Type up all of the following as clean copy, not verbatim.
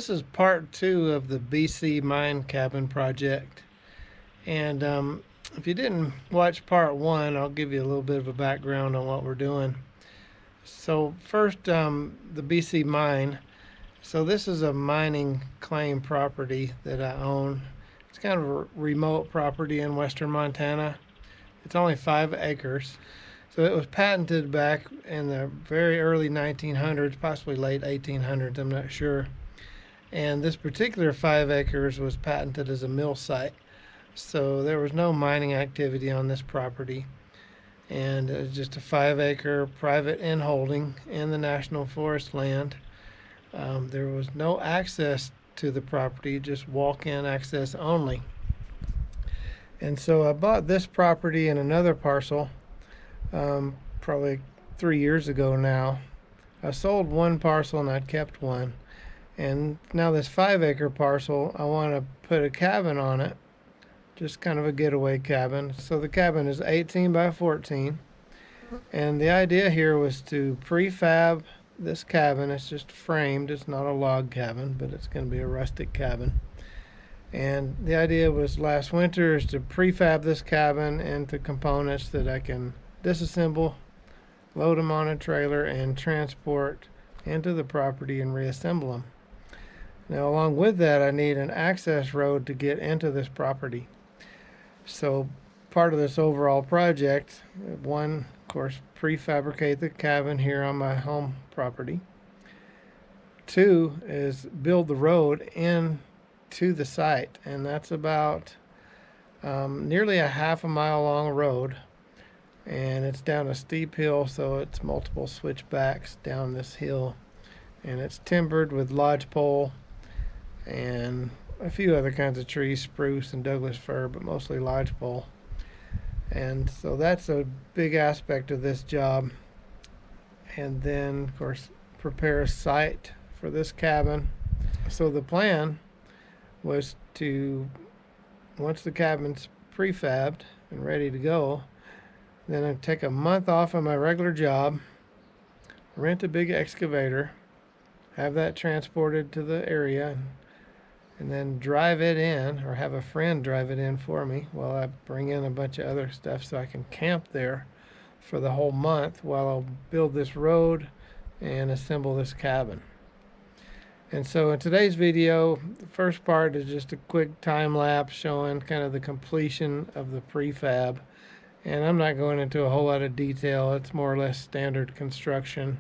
this is part 2 of the BC mine cabin project. And if you didn't watch part 1, I'll give you a little bit of a background on what we're doing. So first, the BC mine. So this is a mining claim property that I own. It's kind of a remote property in western Montana. It's only 5 acres. So it was patented back in the very early 1900s, possibly late 1800s, I'm not sure. And this particular 5 acres was patented as a mill site. So there was no mining activity on this property. And it was just a 5-acre private inholding in the National Forest land. There was no access to the property, just walk-in access only. And so I bought this property and another parcel probably 3 years ago now. I sold one parcel and I'd kept one. And now this 5-acre parcel, I want to put a cabin on it, just kind of a getaway cabin. So the cabin is 18 by 14. And the idea here was to prefab this cabin. It's just framed. It's not a log cabin, but it's going to be a rustic cabin. And the idea was last winter is to prefab this cabin into components that I can disassemble, load them on a trailer, and transport into the property and reassemble them. Now, along with that, I need an access road to get into this property. So part of this overall project, one, of course, prefabricate the cabin here on my home property. 2 is build the road in to the site, and that's about nearly a half a mile long road, and it's down a steep hill, so it's multiple switchbacks down this hill, and it's timbered with lodgepole and a few other kinds of trees, spruce and Douglas fir, but mostly lodgepole. And so that's a big aspect of this job. And then, of course, prepare a site for this cabin. So the plan was to, once the cabin's prefabbed and ready to go, then I'd take a month off of my regular job, rent a big excavator, have that transported to the area, and then drive it in, or have a friend drive it in for me while I bring in a bunch of other stuff so I can camp there for the whole month while I'll build this road and assemble this cabin. And so in today's video, the first part is just a quick time lapse showing kind of the completion of the prefab. And I'm not going into a whole lot of detail. It's more or less standard construction.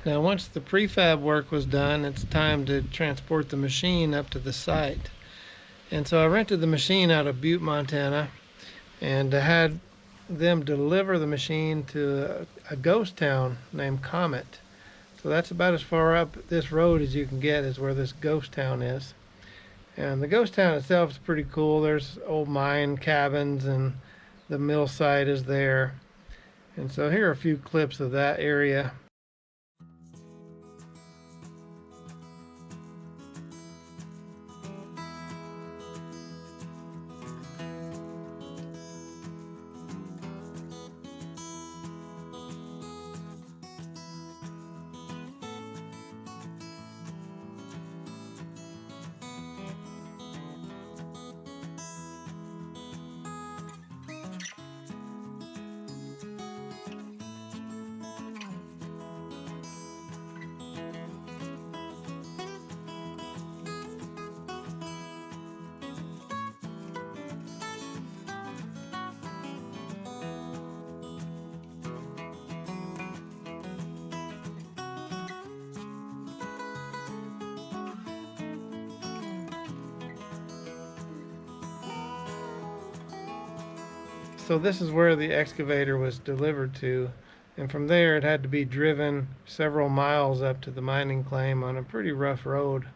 Now, once the prefab work was done, it's time to transport the machine up to the site. And so I rented the machine out of Butte, Montana, and I had them deliver the machine to a ghost town named Comet. So that's about as far up this road as you can get, is where this ghost town is. And the ghost town itself is pretty cool. There's old mine cabins and the mill site is there. And so here are a few clips of that area. So this is where the excavator was delivered to, and from there it had to be driven several miles up to the mining claim on a pretty rough road.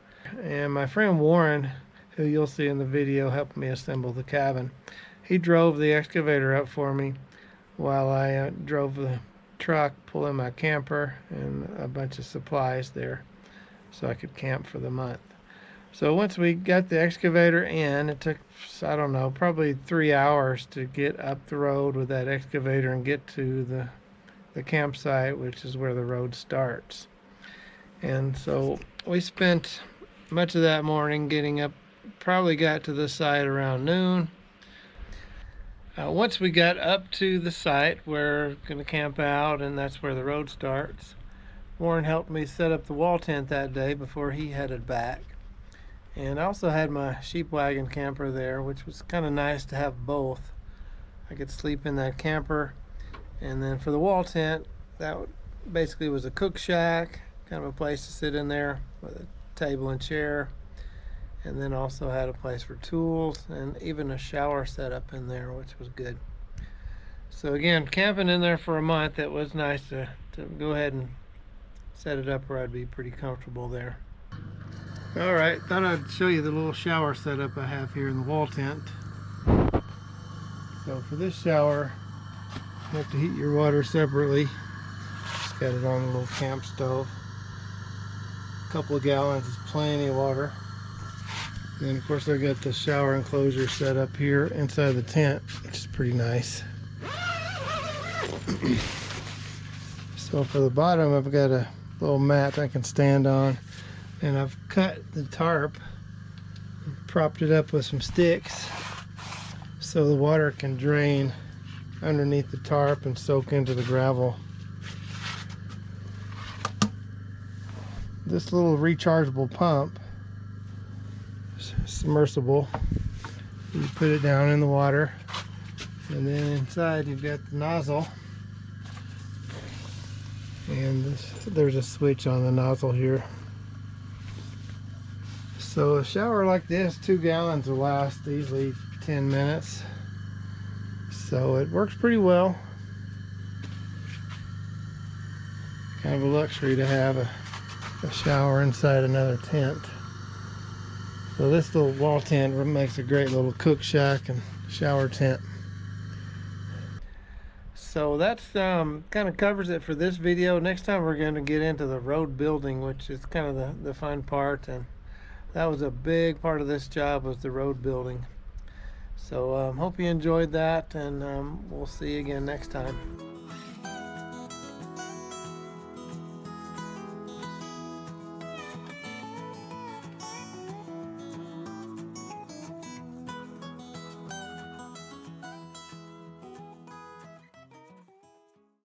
And my friend Warren, who you'll see in the video, helped me assemble the cabin. He drove the excavator up for me while I drove the truck, pulling my camper and a bunch of supplies there so I could camp for the month. So once we got the excavator in, it took, I don't know, probably 3 hours to get up the road with that excavator and get to the campsite, which is where the road starts. And so we spent much of that morning getting up. Probably got to the site around noon. Once we got up to the site, we're going to camp out, and that's where the road starts. Warren helped me set up the wall tent that day before he headed back. And I also had my sheep wagon camper there, which was kind of nice to have both. I could sleep in that camper. And then for the wall tent, that basically was a cook shack, kind of a place to sit in there with a table and chair. And then also had a place for tools and even a shower set up in there, which was good. So again, camping in there for a month, it was nice to go ahead and set it up where I'd be pretty comfortable there. All right, thought I'd show you the little shower setup I have here in the wall tent. So for this shower, you have to heat your water separately. Just got it on a little camp stove. A couple of gallons is plenty of water. And then of course I got the shower enclosure set up here inside the tent, which is pretty nice. So for the bottom, I've got a little mat I can stand on, and I've cut the tarp, propped it up with some sticks so the water can drain underneath the tarp and soak into the gravel. This little rechargeable pump, submersible, you put it down in the water, and then inside you've got the nozzle, and there's a switch on the nozzle here. So a shower like this, 2 gallons, will last easily 10 minutes, so it works pretty well. Kind of a luxury to have a shower inside another tent. So this little wall tent makes a great little cook shack and shower tent. So that's kind of covers it for this video. Next time we're going to get into the road building, which is kind of the fun part, and that was a big part of this job, was the road building. So hope you enjoyed that, and we'll see you again next time.